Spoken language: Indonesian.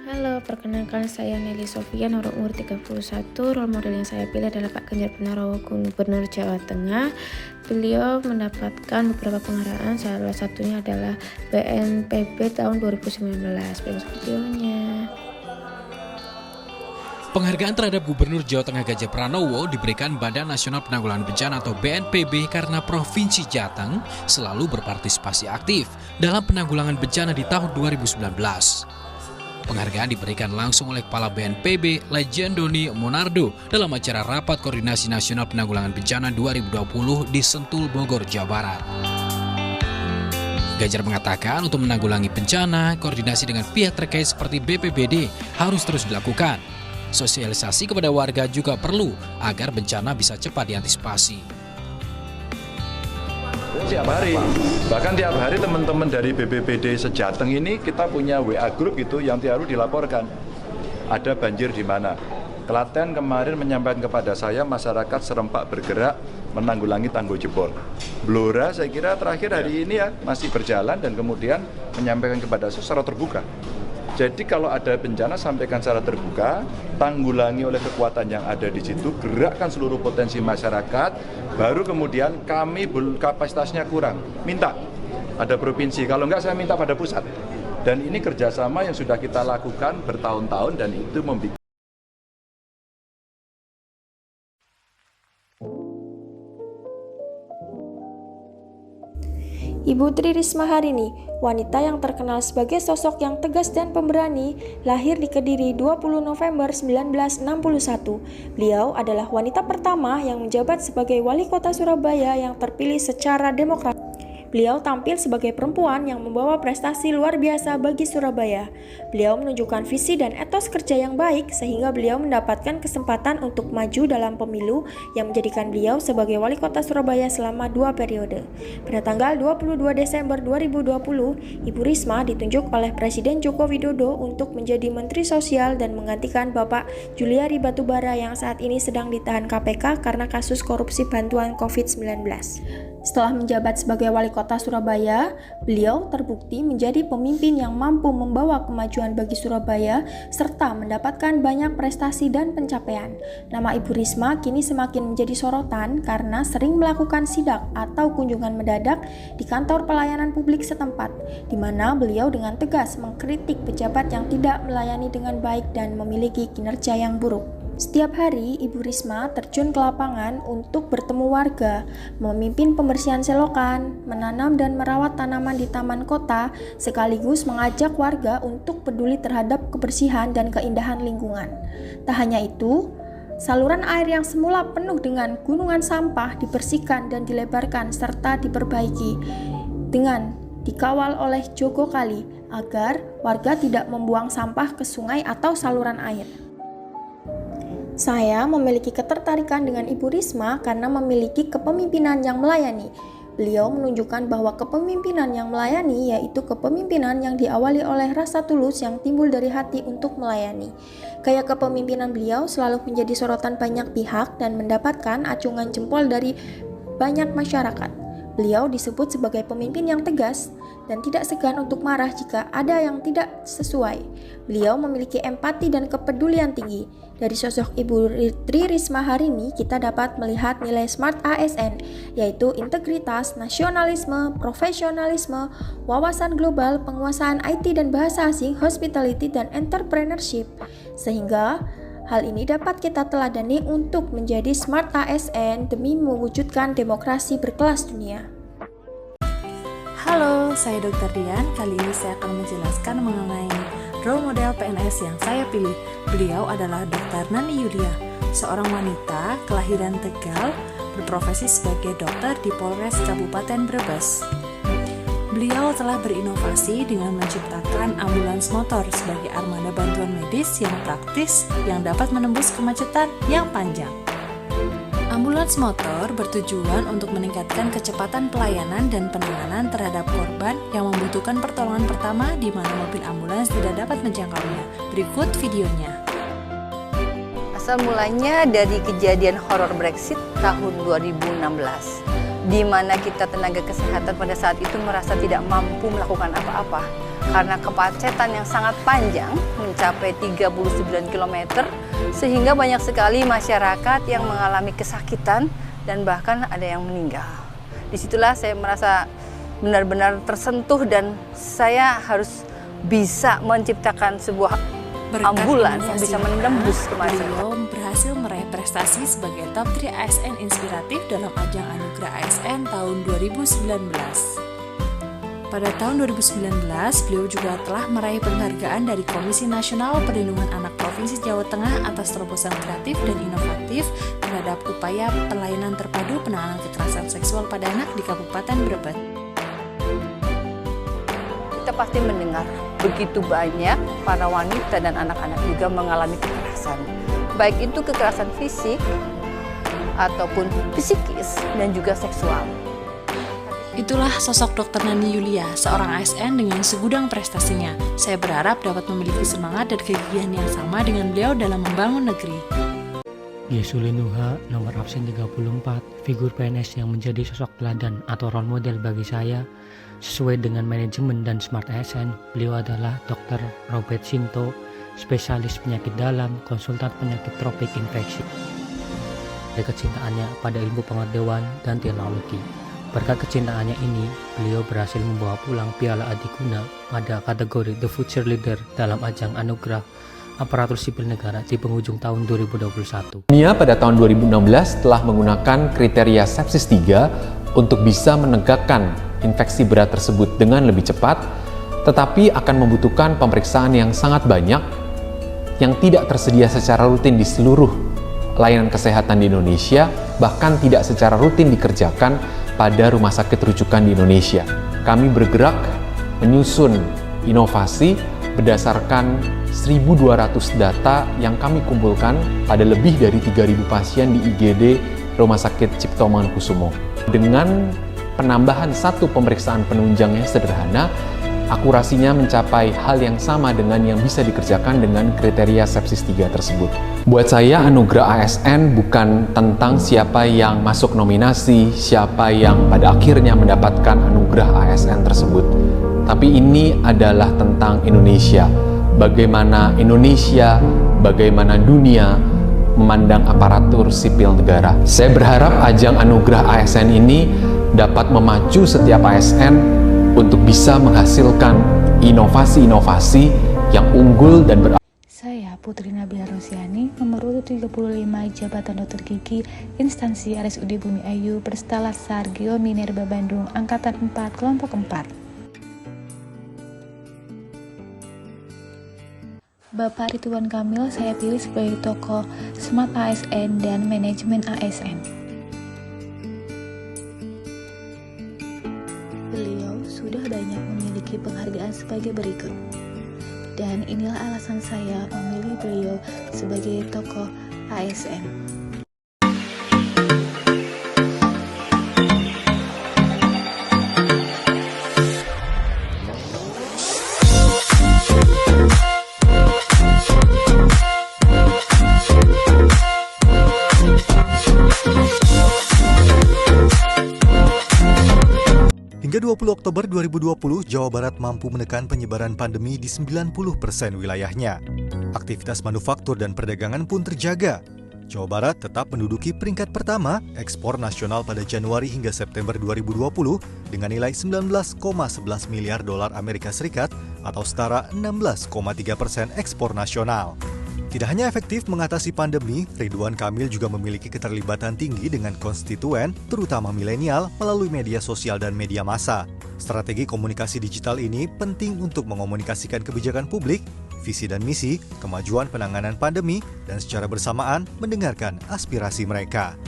Halo, perkenalkan saya Nelly Sofia, nomor umur 31. Role model yang saya pilih adalah Pak Ganjar Pranowo, Gubernur Jawa Tengah. Beliau mendapatkan beberapa penghargaan, salah satunya adalah BNPB tahun 2019. Berikut videonya. Penghargaan terhadap Gubernur Jawa Tengah Ganjar Pranowo diberikan Badan Nasional Penanggulangan Bencana atau BNPB karena Provinsi Jateng selalu berpartisipasi aktif dalam penanggulangan bencana di tahun 2019. Penghargaan diberikan langsung oleh Kepala BNPB Lejen Doni Monardo dalam acara Rapat Koordinasi Nasional Penanggulangan Bencana 2020 di Sentul, Bogor, Jawa Barat. Ganjar mengatakan untuk menanggulangi bencana, koordinasi dengan pihak terkait seperti BPBD harus terus dilakukan. Sosialisasi kepada warga juga perlu agar bencana bisa cepat diantisipasi. Tiap hari, bahkan tiap hari teman-teman dari BPBD Sejateng ini kita punya WA group gitu yang tiap hari dilaporkan ada banjir di mana. Klaten kemarin menyampaikan kepada saya masyarakat serempak bergerak menanggulangi tanggul jebol. Blora saya kira terakhir hari ini ya masih berjalan dan kemudian menyampaikan kepada saya secara terbuka. Jadi kalau ada bencana sampaikan secara terbuka, tanggulangi oleh kekuatan yang ada di situ, gerakkan seluruh potensi masyarakat, baru kemudian kami kapasitasnya kurang, minta ada provinsi, kalau enggak saya minta pada pusat. Dan ini kerjasama yang sudah kita lakukan bertahun-tahun dan itu membuat Ibu Tri Risma Harini, wanita yang terkenal sebagai sosok yang tegas dan pemberani, lahir di Kediri 20 November 1961. Beliau adalah wanita pertama yang menjabat sebagai wali kota Surabaya yang terpilih secara demokratis. Beliau tampil sebagai perempuan yang membawa prestasi luar biasa bagi Surabaya. Beliau menunjukkan visi dan etos kerja yang baik sehingga beliau mendapatkan kesempatan untuk maju dalam pemilu yang menjadikan beliau sebagai wali kota Surabaya selama 2 periode. Pada tanggal 22 Desember 2020, Ibu Risma ditunjuk oleh Presiden Joko Widodo untuk menjadi Menteri Sosial dan menggantikan Bapak Juliari Batubara yang saat ini sedang ditahan KPK karena kasus korupsi bantuan COVID-19. Setelah menjabat sebagai wali kota Surabaya, beliau terbukti menjadi pemimpin yang mampu membawa kemajuan bagi Surabaya serta mendapatkan banyak prestasi dan pencapaian. Nama Ibu Risma kini semakin menjadi sorotan karena sering melakukan sidak atau kunjungan mendadak di kantor pelayanan publik setempat, di mana beliau dengan tegas mengkritik pejabat yang tidak melayani dengan baik dan memiliki kinerja yang buruk. Setiap hari, Ibu Risma terjun ke lapangan untuk bertemu warga, memimpin pembersihan selokan, menanam dan merawat tanaman di taman kota, sekaligus mengajak warga untuk peduli terhadap kebersihan dan keindahan lingkungan. Tak hanya itu, saluran air yang semula penuh dengan gunungan sampah dibersihkan dan dilebarkan serta diperbaiki dengan dikawal oleh jogo kali agar warga tidak membuang sampah ke sungai atau saluran air. Saya memiliki ketertarikan dengan Ibu Risma karena memiliki kepemimpinan yang melayani. Beliau menunjukkan bahwa kepemimpinan yang melayani yaitu kepemimpinan yang diawali oleh rasa tulus yang timbul dari hati untuk melayani. Gaya kepemimpinan beliau selalu menjadi sorotan banyak pihak dan mendapatkan acungan jempol dari banyak masyarakat. Beliau disebut sebagai pemimpin yang tegas dan tidak segan untuk marah jika ada yang tidak sesuai. Beliau memiliki empati dan kepedulian tinggi. Dari sosok Ibu Tri Risma Harini, kita dapat melihat nilai SMART ASN, yaitu integritas, nasionalisme, profesionalisme, wawasan global, penguasaan IT dan bahasa asing, hospitality, dan entrepreneurship. Sehingga hal ini dapat kita teladani untuk menjadi SMART ASN demi mewujudkan demokrasi berkelas dunia. Halo, saya Dr. Dian. Kali ini saya akan menjelaskan mengenai role model PNS yang saya pilih. Beliau adalah Dr. Nani Yulia, seorang wanita kelahiran Tegal, berprofesi sebagai dokter di Polres Kabupaten Brebes. Beliau telah berinovasi dengan menciptakan ambulans motor sebagai armada bantuan medis yang praktis yang dapat menembus kemacetan yang panjang. Ambulans motor bertujuan untuk meningkatkan kecepatan pelayanan dan penanganan terhadap korban yang membutuhkan pertolongan pertama di mana mobil ambulans tidak dapat menjangkaunya. Berikut videonya. Asal mulanya dari kejadian horor Brexit tahun 2016. Di mana kita tenaga kesehatan pada saat itu merasa tidak mampu melakukan apa-apa. karena kemacetan yang sangat panjang mencapai 39 km sehingga banyak sekali masyarakat yang mengalami kesakitan dan bahkan ada yang meninggal. Disitulah saya merasa benar-benar tersentuh dan saya harus bisa menciptakan sebuah ambulans yang bisa menembus kemacetan. Beliau berhasil meraih prestasi sebagai top 3 ASN inspiratif dalam ajang Anugerah ASN tahun 2019. Pada tahun 2019, beliau juga telah meraih penghargaan dari Komisi Nasional Perlindungan Anak Provinsi Jawa Tengah atas terobosan kreatif dan inovatif terhadap upaya pelayanan terpadu penanganan kekerasan seksual pada anak di Kabupaten Brebes. Kita pasti mendengar begitu banyak para wanita dan anak-anak juga mengalami kekerasan, baik itu kekerasan fisik ataupun psikis dan juga seksual. Itulah sosok Dr. Nani Yulia, seorang ASN dengan segudang prestasinya. Saya berharap dapat memiliki semangat dan kegigihan yang sama dengan beliau dalam membangun negeri. Yesulinuha, nomor absen 34, figur PNS yang menjadi sosok teladan atau role model bagi saya. Sesuai dengan manajemen dan Smart ASN, beliau adalah Dr. Robert Sinto, spesialis penyakit dalam, konsultan penyakit tropik infeksi. Ada kecintaannya pada ilmu pengetahuan dan teknologi. Berkat kecintaannya ini, beliau berhasil membawa pulang Piala Adiguna pada kategori The Future Leader dalam ajang Anugerah Aparatur Sipil Negara di penghujung tahun 2021. Dunia pada tahun 2016 telah menggunakan kriteria sepsis 3 untuk bisa menegakkan infeksi berat tersebut dengan lebih cepat, tetapi akan membutuhkan pemeriksaan yang sangat banyak yang tidak tersedia secara rutin di seluruh layanan kesehatan di Indonesia, bahkan tidak secara rutin dikerjakan pada rumah sakit rujukan di Indonesia. Kami bergerak menyusun inovasi berdasarkan 1.200 data yang kami kumpulkan pada lebih dari 3.000 pasien di IGD Rumah Sakit Cipto Mangunkusumo. Dengan penambahan satu pemeriksaan penunjang yang sederhana, akurasinya mencapai hal yang sama dengan yang bisa dikerjakan dengan kriteria sepsis 3 tersebut. Buat saya, Anugerah ASN bukan tentang siapa yang masuk nominasi, siapa yang pada akhirnya mendapatkan Anugerah ASN tersebut. Tapi ini adalah tentang Indonesia. Bagaimana Indonesia, bagaimana dunia memandang aparatur sipil negara. Saya berharap ajang Anugerah ASN ini dapat memacu setiap ASN untuk bisa menghasilkan inovasi-inovasi yang unggul dan Saya Putri Nabila Rosiani, nomor urut 35 Jabatan Dokter Gigi, Instansi RSUD Bumi Ayu, Berskala Sargio Minerba Bandung, Angkatan 4, Kelompok 4. Bapak Ridwan Kamil saya pilih sebagai tokoh Smart ASN dan Manajemen ASN. Beliau sudah banyak memiliki penghargaan sebagai berikut. Dan inilah alasan saya memilih beliau sebagai tokoh ASN. Hingga 20 Oktober 2020, Jawa Barat mampu menekan penyebaran pandemi di 90% wilayahnya. Aktivitas manufaktur dan perdagangan pun terjaga. Jawa Barat tetap menduduki peringkat pertama ekspor nasional pada Januari hingga September 2020 dengan nilai 19,11 miliar dolar Amerika Serikat atau setara 16,3% ekspor nasional. Tidak hanya efektif mengatasi pandemi, Ridwan Kamil juga memiliki keterlibatan tinggi dengan konstituen, terutama milenial, melalui media sosial dan media massa. Strategi komunikasi digital ini penting untuk mengomunikasikan kebijakan publik, visi dan misi, kemajuan penanganan pandemi, dan secara bersamaan mendengarkan aspirasi mereka.